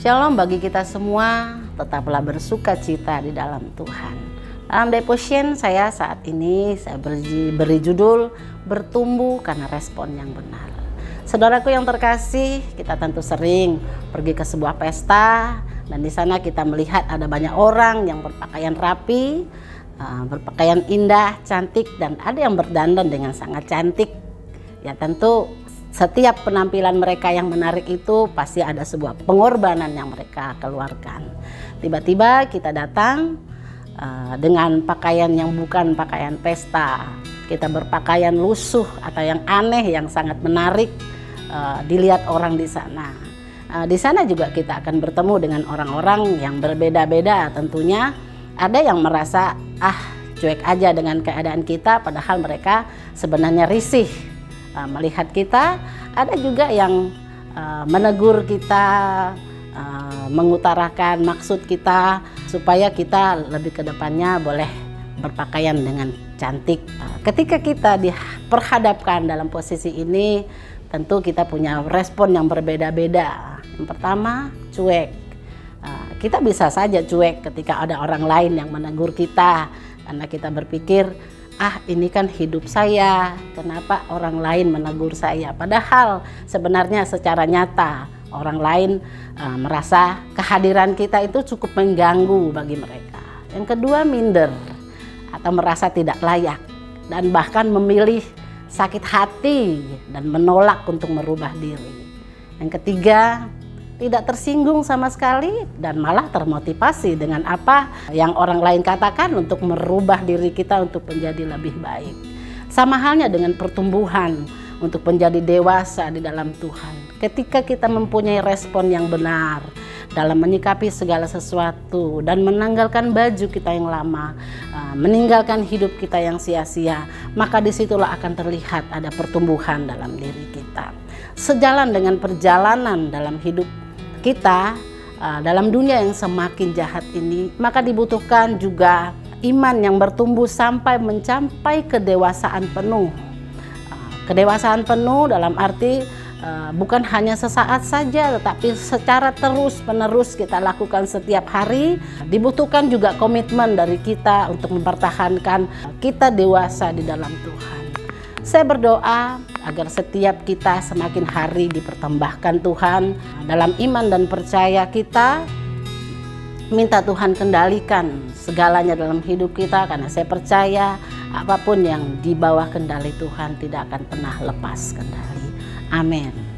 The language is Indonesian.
Shalom bagi kita semua, tetaplah bersuka cita di dalam Tuhan. Dalam devotion saya saat ini, saya beri judul bertumbuh karena respon yang benar. Saudaraku yang terkasih, kita tentu sering pergi ke sebuah pesta dan di sana kita melihat ada banyak orang yang berpakaian rapi, berpakaian indah, cantik, dan ada yang berdandan dengan sangat cantik. Ya tentu setiap penampilan mereka yang menarik itu pasti ada sebuah pengorbanan yang mereka keluarkan. Tiba-tiba kita datang dengan pakaian yang bukan pakaian pesta. Kita berpakaian lusuh atau yang aneh yang sangat menarik dilihat orang di sana. Di sana juga kita akan bertemu dengan orang-orang yang berbeda-beda tentunya. Ada yang merasa cuek aja dengan keadaan kita, padahal mereka sebenarnya risih melihat kita. Ada juga yang menegur kita, mengutarakan maksud kita supaya kita lebih ke depannya boleh berpakaian dengan cantik. Ketika kita diperhadapkan dalam posisi ini, tentu kita punya respon yang berbeda-beda. Yang pertama, cuek. Kita bisa saja cuek ketika ada orang lain yang menegur kita, karena kita berpikir, ini kan hidup saya, kenapa orang lain menegur saya? Padahal sebenarnya secara nyata orang lain merasa kehadiran kita itu cukup mengganggu bagi mereka. Yang kedua, minder atau merasa tidak layak dan bahkan memilih sakit hati dan menolak untuk merubah diri. Yang ketiga, tidak tersinggung sama sekali dan malah termotivasi dengan apa yang orang lain katakan untuk merubah diri kita untuk menjadi lebih baik. Sama halnya dengan pertumbuhan untuk menjadi dewasa di dalam Tuhan. Ketika kita mempunyai respon yang benar dalam menyikapi segala sesuatu dan menanggalkan baju kita yang lama, meninggalkan hidup kita yang sia-sia, maka disitulah akan terlihat ada pertumbuhan dalam diri kita. Sejalan dengan perjalanan dalam hidup kita dalam dunia yang semakin jahat ini, maka dibutuhkan juga iman yang bertumbuh sampai mencapai kedewasaan penuh. Kedewasaan penuh dalam arti bukan hanya sesaat saja, tetapi secara terus-menerus kita lakukan setiap hari. Dibutuhkan juga komitmen dari kita untuk mempertahankan kita dewasa di dalam Tuhan. Saya berdoa agar setiap kita semakin hari dipertambahkan Tuhan dalam iman dan percaya kita. Minta Tuhan kendalikan segalanya dalam hidup kita, karena saya percaya apapun yang di bawah kendali Tuhan tidak akan pernah lepas kendali. Amin.